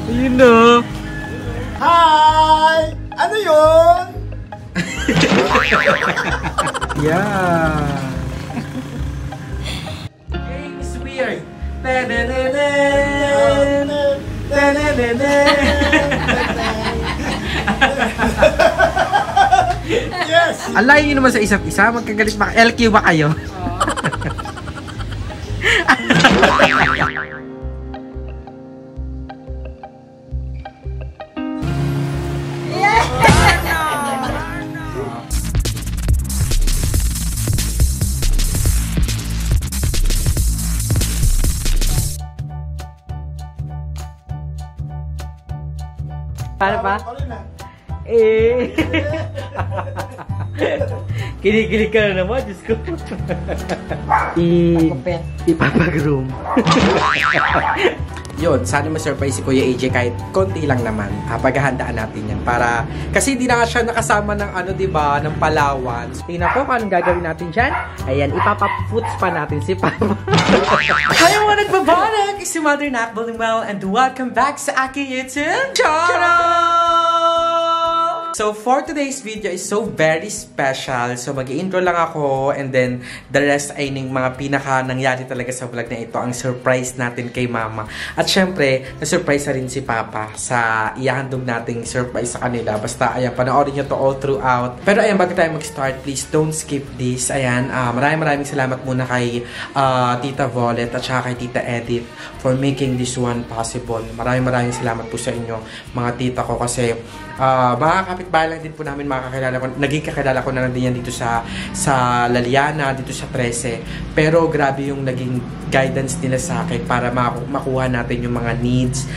Ayun na. Hi! Ano yun? Yeah. It's weird. Yes! Alayin nyo naman sa isa't isa. Magkagalit ba? LQ ba kayo? Paano pa? Eh. Kinikilig ka na naman, Diyos ko. Ipapagroom. Yun, sana ma-surprise si Kuya AJ kahit konti lang naman. Paghahandaan natin yan para... Kasi hindi na nga siya nakasama ng ano, diba, ng Palawan. So, tingnan ko kung anong gagawin natin dyan. Ayan, ipapapoots pa natin si Papa. Hi mga nagbabalag! Si Mother Nakbalimel and welcome back sa aking YouTube channel! So, for today's video is so very special. So, mag-i-intro lang ako and then the rest ay ng mga pinaka nangyari talaga sa vlog na ito. Ang surprise natin kay Mama. At syempre, na-surprise na rin si Papa sa ihahandog nating surprise sa kanila. Basta, ayan, panoorin nyo to all throughout. Pero ayan, bago tayo mag-start, please don't skip this. Ayan, maraming salamat muna kay Tita Violet at saka kay Tita Edith for making this one possible. Maraming salamat po sa inyo, mga tita ko, kasi mga kapitbahay lang din po namin makakilala ko. Naging kakilala ko na lang din yan dito sa Laliana, dito sa 13. Pero grabe yung naging guidance nila sa akin para makuha natin yung mga needs.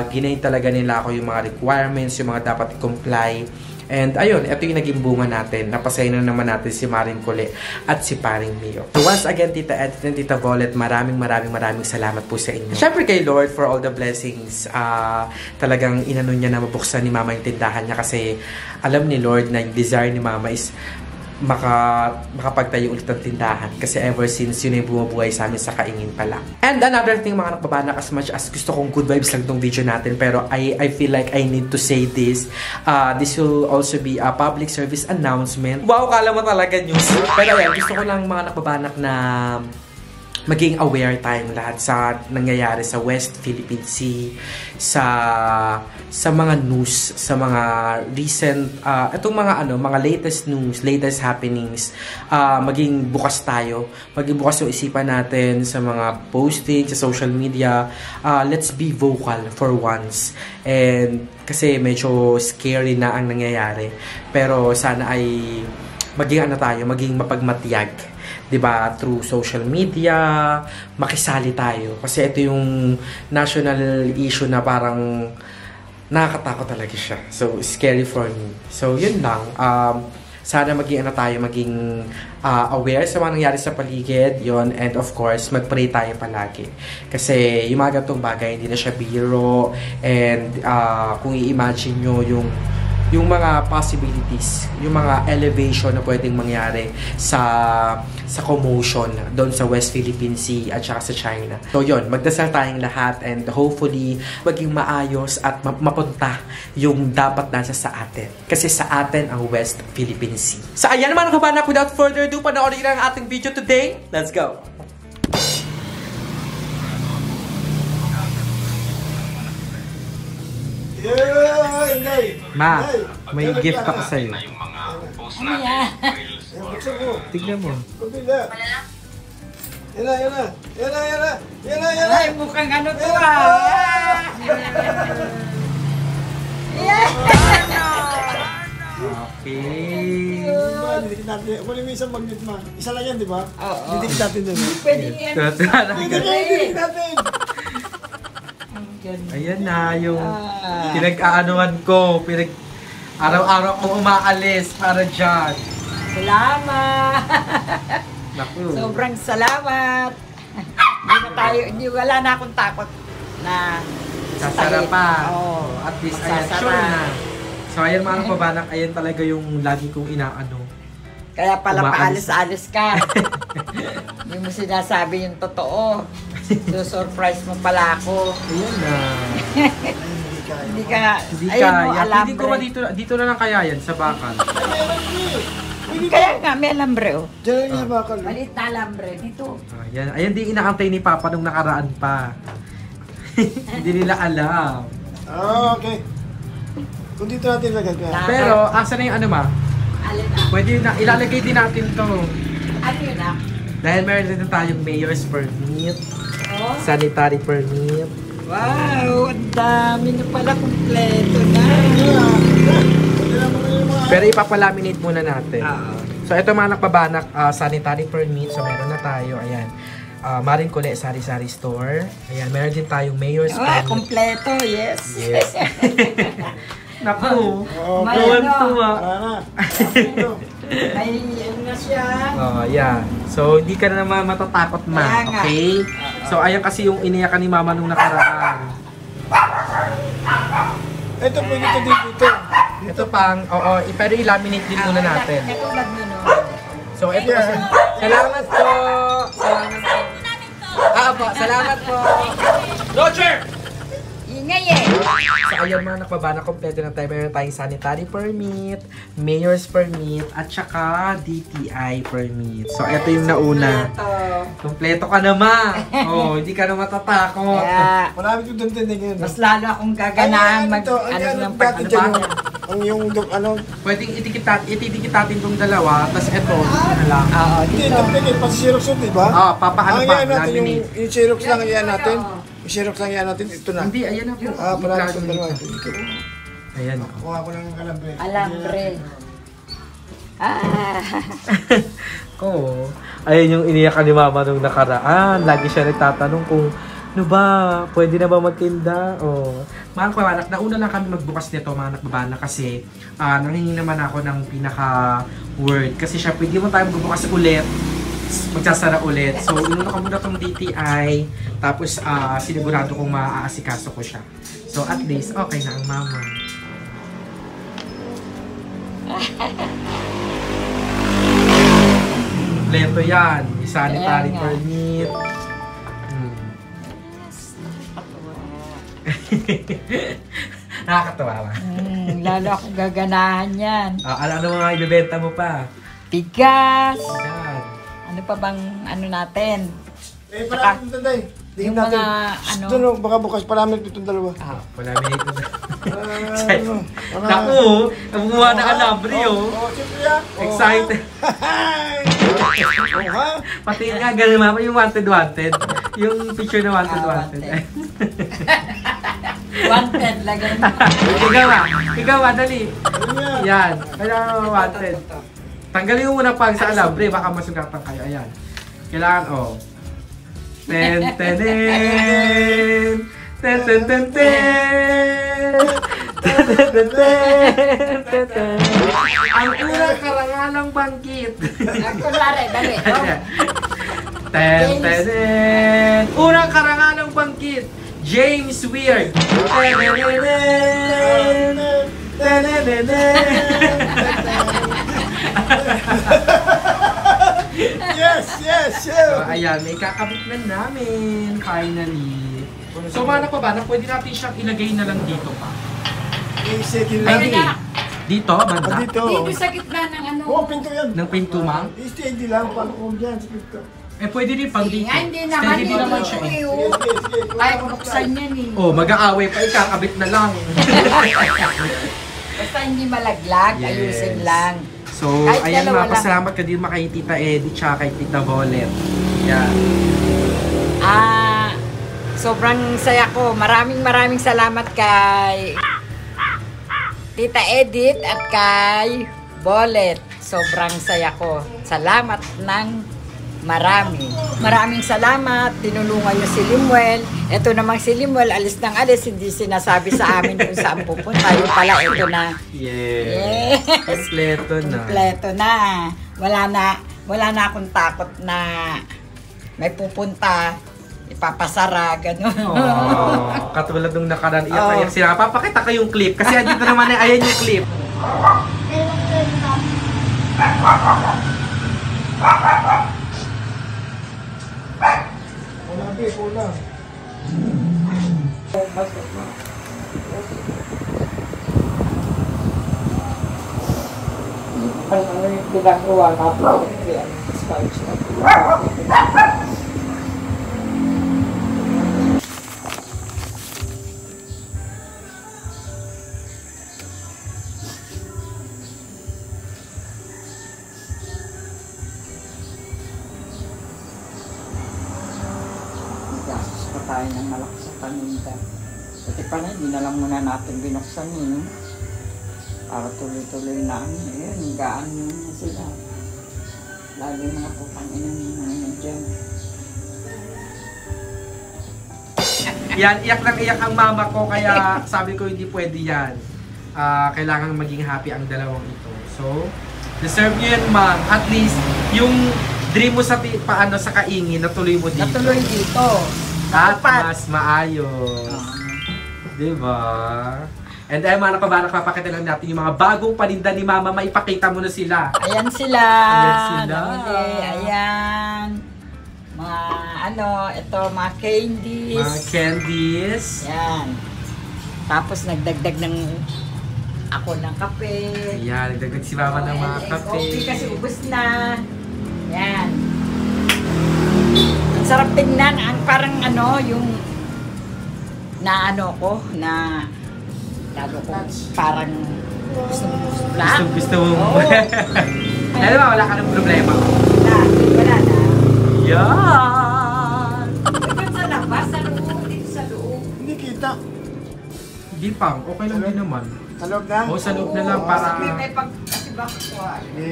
Ginayin talaga nila ako yung mga requirements, yung mga dapat i-comply. And ayun, ito yung naging bunga natin. Napasaya na naman natin si Maring Kule at si Paring Mio. So once again, Tita Edith and Tita Violet, maraming salamat po sa inyo. Siyempre kay Lord for all the blessings. Talagang inano niya na mabuksan ni Mama yung tindahan niya kasi alam ni Lord na yung desire ni Mama is makapagtayo ulit ng tindahan kasi ever since yun ay bumubuhay sa amin sa Kaingin pala. And another thing mga nakbabanak, as much as gusto kong good vibes lang tong video natin, pero I feel like I need to say this. This will also be a public service announcement. Wow, kala mo talaga news. Pero ayan, gusto ko lang mga nakbabanak na maging aware tayong lahat sa nangyayari sa West Philippine Sea, sa mga news, sa mga recent, itong mga latest news, latest happenings. Maging bukas tayo, maging bukas yung isipan natin sa mga posting, sa social media. Let's be vocal for once. And kasi medyo scary na ang nangyayari. Pero sana ay maging maging mapagmatiyag. Diba, through social media, makisali tayo. Kasi ito yung national issue na parang nakakatakot talaga siya. So, scary for me. So, yun lang. Sana maging maging aware sa mga nangyari sa paligid. Yun, and of course, mag-pray tayo palagi. Kasi yung mga ganitong bagay, hindi na siya biro. And kung i-imagine nyo yung mga possibilities, yung mga elevation na pwedeng mangyari sa commotion doon sa West Philippine Sea at saka sa China. So yun, magdasal tayong lahat and hopefully maging maayos at mapunta yung dapat nasa sa atin. Kasi sa atin ang West Philippine Sea. So ayan naman ang kabanak, without further ado, panoorin lang ang ating video today. Let's go! Ma, may gift ako sa'yo. Ano yan? Tignan mo. Yan na. Ay, mukhang ano to ah. Okay. Kunin mo isang magnet, ma. Isa lang yan, di ba? Oo. Didikit natin dun. Pwede yan. Didikit natin. Ayan na yung pinag-aanuhan ko. Araw-araw kong umaalis para dyan. Salamat. Naku. Sobrang salamat. Wala na akong takot na sasarapan. Oo. At least Masasara. ayan, sure na. So ayan mga kabanak, ayan talaga yung lagi kong inaano. Kaya pala Umaalis. paalis-alis ka. Hindi mo sinasabi yung totoo. So surprise mo pala ako. Ayan na. Hindi ka, Hindi ayun mo, kaya. alambre. Hindi ko ba dito na lang kaya yan, sa bakal. Kaya nga, may alambre oh. Diyan lang yung bakal. Malit na alambre, dito. Ayan di inaantay ni Papa nung nakaraan pa. Hindi nila alam. Ah, okay. Kung dito natin lagay kaya. Pero, asa na yung ano ma? Alin na? Pwede na, ilalagay din natin to. Ano yun ah? Dahil meron din tayong mayor's permit, Oh. sanitary permit. Wow, ang dami na pala kumpleto na. Pero ipapalaminate muna natin. Oo. So ito mga nakbabanak, sanitary permit. So meron na tayo, ayan. Marin Cole Sari-Sari Store. Ayan, meron din tayong mayor's Ah, permit. kumpleto, yes. Yes. Naku, May tuwan-tuwa. May ano na siya. Oh, yeah. So, hindi ka na naman matatakot ma, Kaya nga. okay? So, ayan kasi yung iniyakan ni Mama nung nakaraan. Ito pwede ito dito. Ito pang, oo, pero i-laminate din muna natin. Katulad mo no. So, ito kasi, salamat po! Salamat po! Po, salamat po! Roger! Ingay eh. So, ayan mga nakbabana, kompleto na tayo. Meron tayong sanitary permit, mayor's permit, at saka DTI permit. So, ito yung nauna. Kompleto ka na ma! Oh, hindi ka na matatakot. Kaya, Marami ko doon din ngayon. mas lalo akong gaganahan mag, ano ng dati pag, dyan, ba? ang yung ano, Pwedeng itidikit natin itong dalawa, tapos ito, ano lang. Oo, hindi dito. ito pwede, pasi Xerox yun, di ba? Papaano Ang pa, yan natin, laminate. yung Xerox lang yan natin. Yung Xerox lang yan natin, ito na. Hindi, ayan na po. Marami itong dalawa. Ayan. Kuha ko lang ng alambre. Alambre. Ah. Oo. Ayun yung iniyakan ni Mama nung nakaraan. Lagi siya nagtatanong kung, ano ba, pwede na ba magtinda? Oh. Mga nakbabanak, nauna lang kami magbukas nito, mga nakbabanak, kasi nanghingi naman ako ng pinaka-word. Kasi siya, pwede mo tayo magbukas ulit, magsasara ulit. So, inuna ko muna tong DTI, tapos sinigurado kong maaasikaso ko siya. So, at least, okay na ang Mama. Kompleto yan. May sanitary Ayan nga. permit. Nakakatawa ba? Lalo akong gaganahan yan. Ano mga ibebenta mo pa? Bigas. Yan. Ano pa bang ano natin? Eh, parami itong tanday. Tingin Yung natin. mga ano. Ito no, baka bukas parami itong dalawa. Wala minute na. Ano? Naku, nabubuha na alambre oh. Siyempre yan. Excited. Oh, ha? Pati nga, ganun mama, yung wanted. Yung picture na wanted. Wanted. Wanted, lagay mo. Ikaw dali. Ano yan? Yan, kailangan wanted. Tanggalin mo muna pag sa alambre, baka masugatan kayo. Ayan. Kailangan, oh. Ten, ten, ten. Ten, ten, ten, ten. Ten, ten, ten, ten. Ten, ten. Ang unang karangalang bangkit. Kunwari, dali. Ten, ten, ten. Unang karangalang bangkit. James Weir. Ten, ten, ten. Ten, ten, ten. Yes. So, ayan, may kakabit na namin, finally. So, mana pa ba, na pwede natin siyang ilagay na lang dito pa? I-settle Ay, lang. hindi. Dito, banda? Dito. Dito sa gitna ng ano. Oo, pinto yan. Ng pinto, ma'am? I-steady lang. Paano kung dyan sa pinto? Eh, pwede rin pang dito. Nga, hindi naman Steady din naman siya eh. Sige. Ay, buksan yan eh. Oh, mag-aaway pa, ikakabit na lang. Basta hindi malaglag, Yes. ayusin lang. So, Kahit ayan dalawa mga, pasalamat ka din kay Tita Edith tsaka kay Tita Volet. Yan. Sobrang saya ko. Maraming salamat kay Tita Edith at kay Bolet. Sobrang saya ko. Salamat ng marami. Maraming salamat. Tinulungan niyo si Limuel. Ito namang si Limuel, alis ng alis. Hindi sinasabi sa amin kung saan pupunta. Yung pala, ito na. Yes. Yes. Kompleto na. Kompleto na. Wala na akong takot na may pupunta, ipapasara, gano'n. Oh, katulad nung nakaraan, iyak-iyak Oh. sila. Papakita ko yung clip. Kasi andito naman eh, ayan yung clip. Kulang. Ano yung ginagawa natin? Starch na. Gastos pa tayo ng malaki sa paninda. Pati pa na, hindi na lang muna natin binuksan yun. Para tuloy-tuloy na. Ayun, gaan na sila. Lagi mga putang inang mga dyan. Yan, iyak lang iyak ang mama ko, kaya sabi ko hindi pwede yan. Kailangan maging happy ang dalawang ito. So, deserve nyo yan, ma'am. At least, yung dream mo sa paano sa kaingin, natuloy mo dito. Natuloy dito. At mas maayos. Diba? And ay mga nakabana, papakita lang natin yung mga bagong paninda ni Mama. Maipakita mo na sila. Ayan sila. Ayan sila. Ayan. Mga ito, mga candies. Mga candies. Ayan. Tapos nagdagdag ng ako ng kape. Ayan, nagdagdag si Mama ng mga kape. Coffee kasi ubos na. Ayan. Ang sarap tingnan. Parang yung lalo ko parang gusto mo. Alam mo, wala ka ng problema. Wala na. Yan! Ito sa labas, sa loob, dito sa loob. Hindi kita. Hindi pang, okay lang din naman. Sa loob na? O, sa loob na lang para... May kasi baka ko. Okay.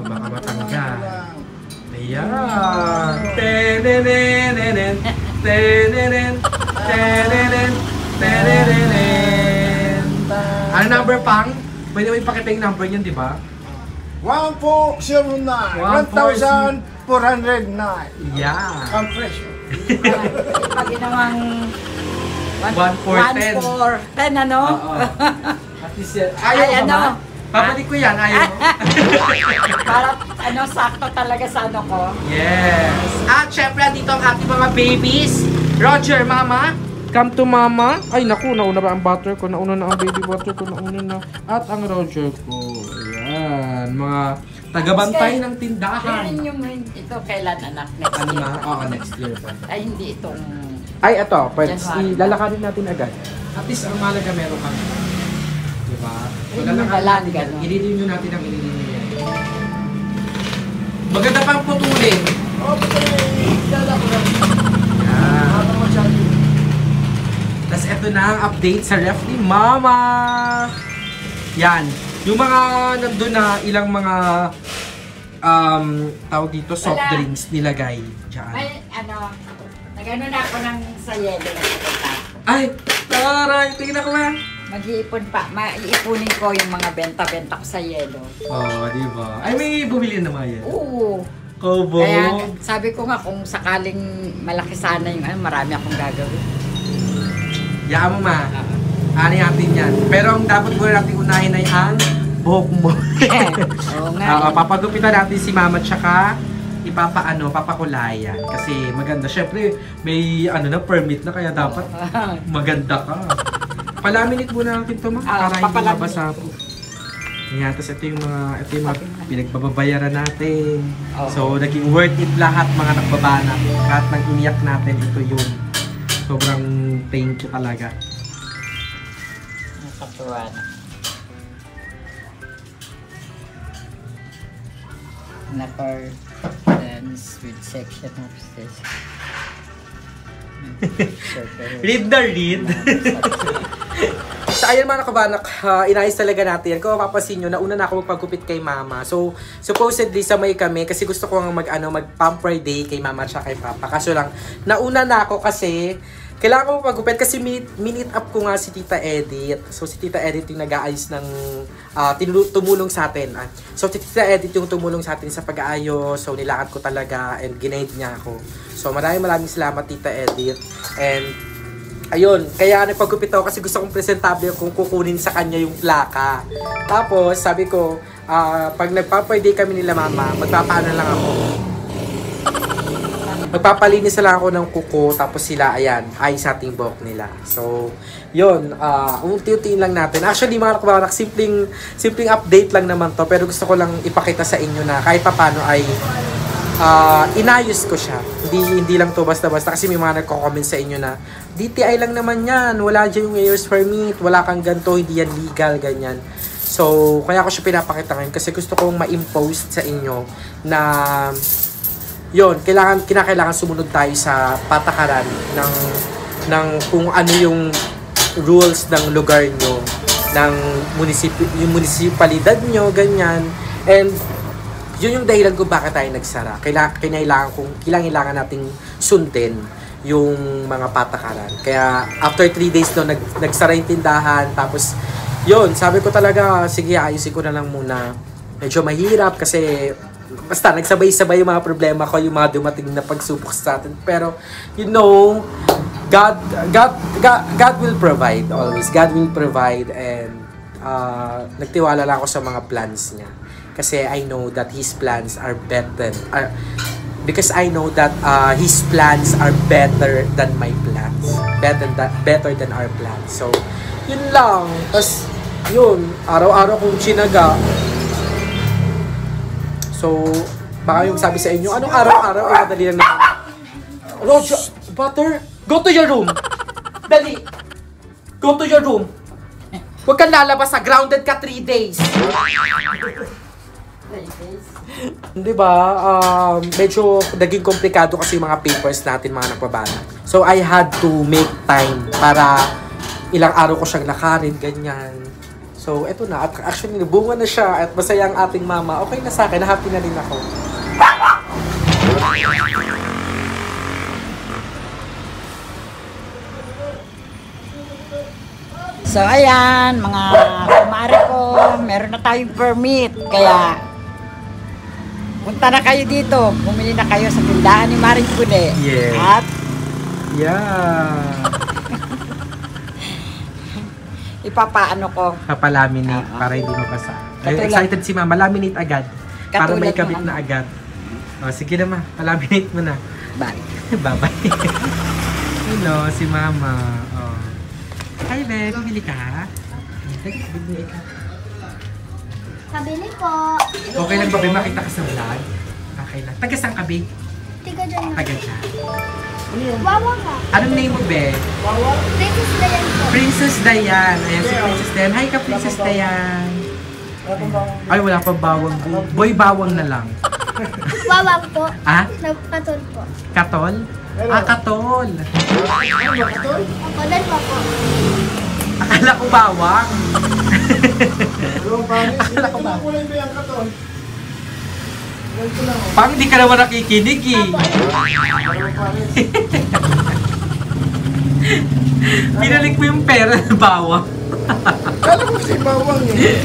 Baka matanggal. Ayan! Tenenenen! Tenenen! Tenenen! Tenenen! Ano number pang? Pwede mo ipakita yung number niyan, di ba? 1409. 1,409. Yeah! Compression. Pag ginawang 1,410. 1,410 ano? Oo. At least yan. Ayaw ba, Ma? Babalik ko yan, ayaw mo. Para sakto talaga sa ko. Yes! At syempre, dito ang ating mga babies. Roger, Mama. Come to Mama. Ay, naku, nauna ba ang butter ko? Nauna na ang baby butter ko. Nauna na. At ang Roger ko. Ayan. Mga tagabantay ng tindahan. Kailan yung ito, kailan anak? Next Ano year. na? Oo, next year pa. Ay, hindi itong... Ay, ito. Pwede, January. lalakarin natin agad. At least, ang malaga meron kami. Diba? So, Ay, lalakarin malaga, natin. no? I-renew natin ang i-renew yan. Maganda pang putulin. Yan. Tapos ito na ang update sa ref ni Mama. Yan. Yung mga nandun na ilang mga tawag dito, soft Wala. drinks nilagay dyan. Ay, nagano na ako ng sayelo na pupunta. Ay! Taray! Tingnan ko ba? Mag-iipon pa. Maiipunin ko yung mga benta-benta ko sa yelo. Oo, di ba? Ay, may bumili na mga yan. Oo. Kobo. Kaya sabi ko nga kung sakaling malaki sana yung marami akong gagawin. Yaan mo, Ma. Ano natin yan. Pero ang dapat muna natin unahin ay ang buhok mo. Oo nga. Papagupitan natin si Mama tsaka papakulayan. Kasi maganda. Syempre, may permit na kaya dapat maganda ka. Palaminate muna natin ito, Ma. Para hindi mabasa po. Ayan, tapos ito yung mga pinagbabayaran natin. Oh. So, naging worth it lahat mga nagbabana. Lahat ng iniyak natin, ito yung sobrang thank you talaga. Nakatuwa na. Napar dance with section of this. Read the read. So ayun mga nakabanak, inayos talaga natin. Kung mapapansin nyo, nauna na ako magpagupit kay Mama. So supposedly samay kami kasi gusto ko mag-pamper day kay Mama at kay Papa. Kaso lang, nauna na ako kasi kailangan ko magpagupit kasi minute up ko nga si Tita Edith. So si Tita Edith yung nag-aayos ng tumulong sa atin. So si Tita Edith yung tumulong sa atin sa pag-aayos. So nilakad ko talaga and ginaid niya ako. So maraming salamat Tita Edith. And ayun, kaya nagpagupit ako kasi gusto kong presentable kung kukunin sa kanya yung plaka. Tapos sabi ko, pag nagpa-day kami nila Mama, magpapaano lang ako. magpapalinis na lang ako ng kuko, tapos sila, ayan, ayos ating buhok nila. So, yun, unti-untiin lang natin. Actually, mga kabanak, simpleng update lang naman to, pero gusto ko lang ipakita sa inyo na kahit papano ay inayos ko siya. Hindi lang to basta-basta, kasi may mga nagko-comment sa inyo na, DTI lang naman yan, wala dyan yung mayor's permit, wala kang ganito, hindi yan legal, ganyan. So, kaya ko siya pinapakita ngayon kasi gusto kong ma-impose sa inyo na yun, kinakailangan sumunod tayo sa patakaran ng kung ano yung rules ng lugar nyo, ng yung munisipalidad nyo, ganyan. And yun yung dahilan kung bakit tayo nagsara. Kailangan nating sundin yung mga patakaran. Kaya after 3 days no, nagsara yung tindahan, tapos yun, sabi ko talaga, sige, ayusin ko na lang muna. Medyo mahirap kasi basta nagsabay-sabay yung mga problema ko, yung mga dumating na pagsubok sa atin. Pero, you know, God will provide always. God will provide, and nagtiwala lang ako sa mga plans niya. Kasi I know that His plans are better. Because I know that His plans are better than my plans. Better than our plans. So, yun lang. Tapos, yun, araw-araw kong chinaga. So, baka yung sabi sa inyo, anong araw-araw ay madali lang naman. Roger, butter, go to your room. Dali. Go to your room. Huwag kang lalabas sa grounded ka 3 days. Diba? Medyo naging komplikado kasi yung mga papers natin, mga nagpabana. So, I had to make time para ilang araw ko siyang nakarin, ganyan. So, eto na. At actually, nabunga na siya at masaya ang ating mama. Okay na sa akin. Happy na rin ako. So, ayan, mga kumare ko, meron na tayong permit. Kaya, punta na kayo dito. Bumili na kayo sa tindahan ni Maring Kune. Yes. At, yeah. ipapaano ko. Papalaminate para hindi mabasa. Ay, excited si mama. Laminate agad. Para may kabit na agad. O, sige na ma. Palaminate mo na. Bye. Bye-bye. Hello, si mama. Oh. Hi, babe. Bibili ka? Bibili ka. Kabili po. Okay lang ba, babe? Makita ka sa vlog? Okay lang. Taga saan ka, babe? Tiga dyan na. Taga dyan. Wawa ka. Anong name mo, babe? Princess Dayan po. Princess Dayan. Ayan si Princess Dayan. Hi ka, Princess Dayan. Ay, wala pa bawang. Boy, bawang na lang. Wawa po. Ah? Katol po. Katol? Ah, katol. Ako, dalawa po. Akala ko bawang. Akala ko kulay ba yung katon? Parang hindi ka naman nakikinig eh. Pinalik mo yung pera ng bawang. Kala ko si bawang eh.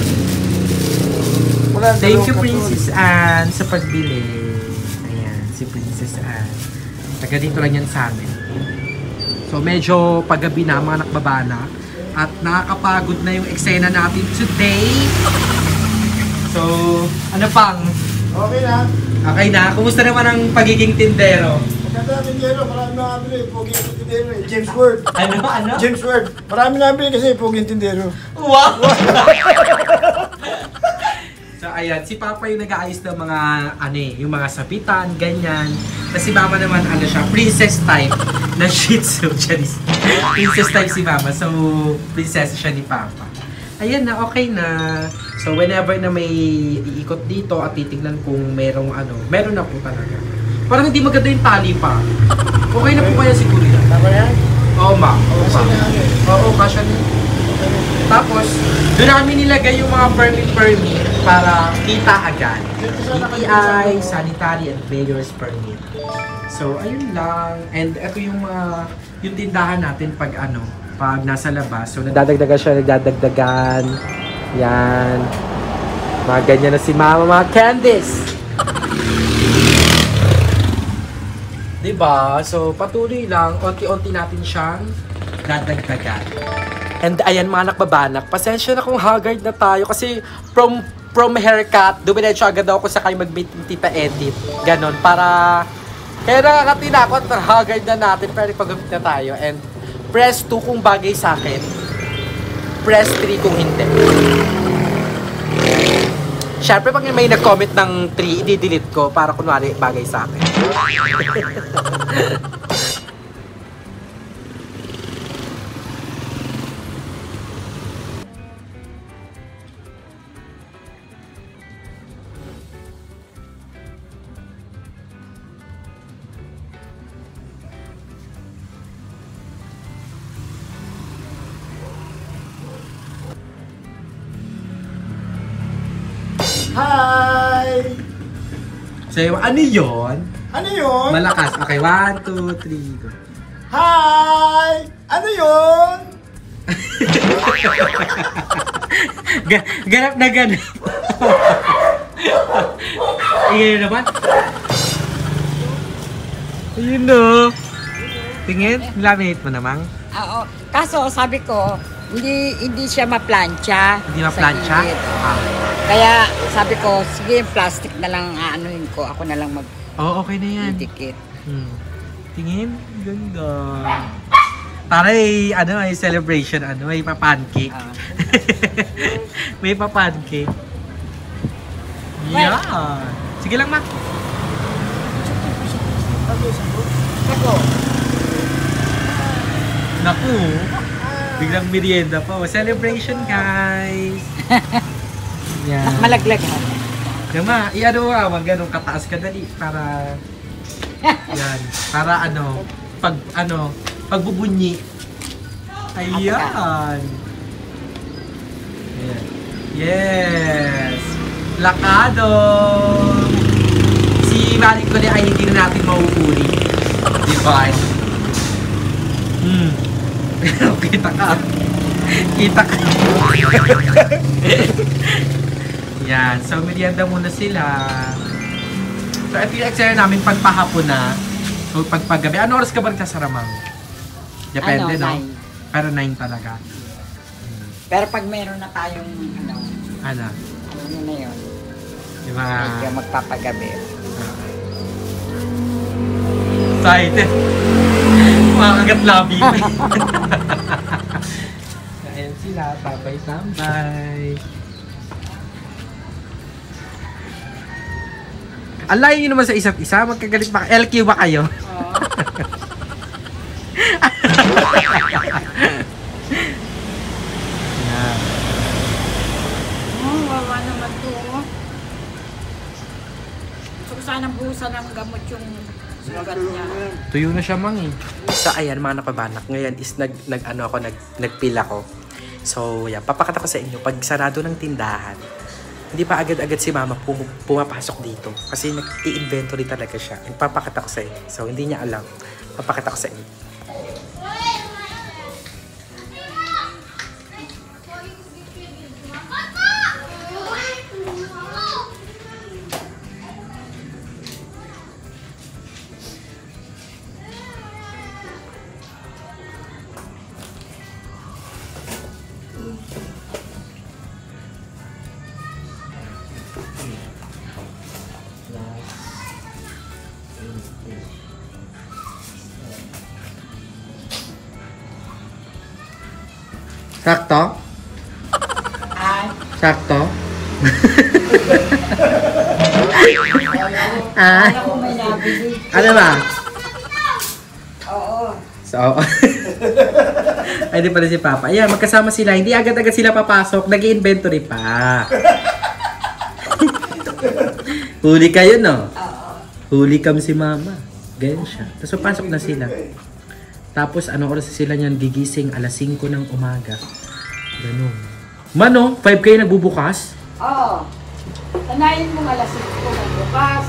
Thank you, Princess Anne, sa pagbili. Ayan, si Princess Anne. Taga dito lang yan sa amin. So, medyo paggabi na, mga nakbabana. At nakakapagod na yung eksena natin today. So, ano pang? Okay na. Okay na. Kumusta naman ang pagiging tindero? Maganda ang tindero. Marami nakabili. Pogi ang tindero eh. James Ward. Ano? James Ward. Marami nakabili kasi pogi ang tindero. Wow! So, ayan. Si Papa yung nag-aayos ng mga, yung mga sabitan, ganyan. Tapos si Mama naman, siya, princess type na Shih Tzu. Princess type si Mama. So, princess siya ni Papa. Ayan na, okay na. So, whenever na may iikot dito at titignan kung meron na po talaga. Parang hindi maganda yung tali pa. Okay na po kaya siguro yan? Tama yan? Oo, ma. Oo, Kasi ma. na yan. Oo, kasya na. Tapos, doon namin nilagay yung mga permit para kita agad. DTI, sanitary, and mayor's permit. So, ayun lang. And ito yung yung tindahan natin pag pag nasa labas. So, nadadagdagan siya, nadadagdagan. Yan. Mga ganyan na si Mama, mga Candice. Diba? So, patuloy lang. Unti-unti natin siyang dadagdagan. And ayan mga nakbabanak, pasensya na kung haggard na tayo kasi from haircut, dumiretso agad ako sa kayo mag-meet ng Tita Edith. Ganon, para Kaya nakakatinakot, nakagard na natin, pero ipagupit na tayo. And press 2 kung bagay sa akin. Press 3 kung hindi. Siyempre, pag may nag-comment ng 3, i-delete ko para kunwari bagay sa akin. Hi! So, ano yun? Ano yun? Malakas. Okay, 1, 2, 3, go. Hi! Ano yun? Ganap na ganap. Ayun naman. Ayun no. Tingin, laminate mo namang. Oo. Kaso sabi ko, hindi siya maplansya. Hindi maplansya? Sa gilid. Kaya sabi ko, sige, plastic na lang aanuhin ko. Ako na lang Oo, okay na yan. mag-dikit. Tingin, ganda. Para ay celebration, may pa-pancake. May pa-pancake. Well, Yeah. Sige lang, Ma. Ako. Naku. Biglang merienda pa. Celebration, guys. Yan. Malaglag ha. Yan, Ma. I-ano ka, ganun kataas ka dali. Para, yan. Para pagbubunyi. Ayan. Ayan. Yes. Lakado. Si Maring Kone ay hindi na natin mauuli. Diba? Kita ka. Kita ka. Yan. So, merienda muna sila. So, ito yung exercise namin pagpahapon na. So, pagpagabi. Ano oras ka ba nagsasaramang? Depende, no? 9. Pero 9 talaga. Pero pag meron na tayong Ano? yun na yun. Diba? Medyo magpapagabi. Excited. Makagat labi. Ayan sila. Tambay-tambay. Alayin nyo naman sa isa't isa. Magkagalit ba? LQ ba kayo? Yan. Wawa naman to. So, sana buhusan ng gamot yung sugat niya. Tuyo na siya, Mang, eh. So, ayan, mga napabanak. Ngayon is nagpil ako. So, yan. Papakita ko sa inyo. Pag sarado ng tindahan, hindi pa agad-agad si Mama pumapasok dito. Kasi nag-i-inventory talaga siya. Papakita ko sa inyo. So, hindi niya alam. Papakita ko sa inyo. Sakto? Ay, Sakto? alam ko may nabili. Ano ba? Oo. So, ay di pala si Papa. Ayan, magkasama sila. Hindi agad-agad sila papasok. Nag-i-inventory pa. Huli kayo, no? Huli kam si Mama. Ganyan siya. Tapos papasok na sila. Tapos, anong oras sila niyan gigising? Alas 5 ng umaga. Ganun. Mano, 5 kayo nagbubukas? Oo. Tanayin mo alas 5 magbukas.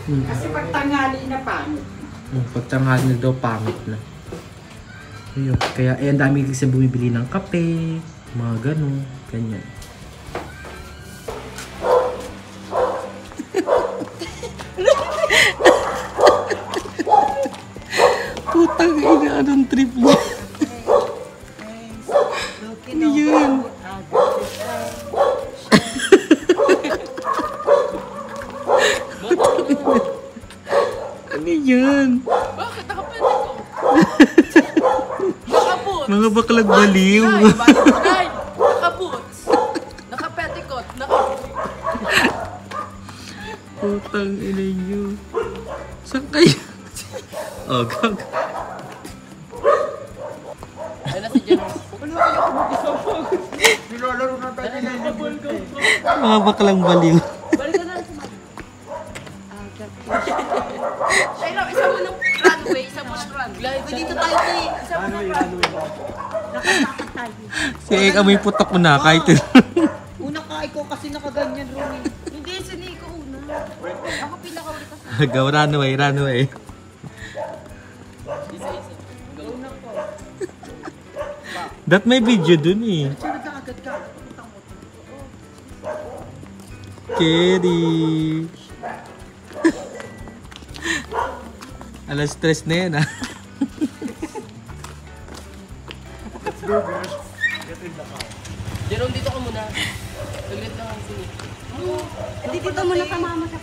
Kasi pag tanghali na pangit. Pagtanghali na daw, pangit na. Ayun. Kaya, ang dami kasi bumibili ng kape, mga ganun, ganyan. Putang ina, anong trip mo? Ano yun? Ano yun? baklang baliw. Ay, naka-boots. Naka-petticoat. Putang ina nyo. Saan kayo? Oh, gag. Ayun na si Jen. Mga baklang baliw. Balik ka na sa mag. Shayra, isa mo ng runway. Isa mo ng runway. Dito tayo, Ti. Isa mo ng runway. Si Ek, amoy putok mo na kahit. Una ka, ikaw kasi nakaganyan, Romy. Hindi, si Nico una. Ako pinakauli kasi. Go, runway. Isa-isa. Una ko. That may video dun eh. Sunod ka agad ka. Keri. Alas stress na yan ah. Jerome, dito ka muna. Saglit lang ang sinig. Hindi dito muna ka mama sa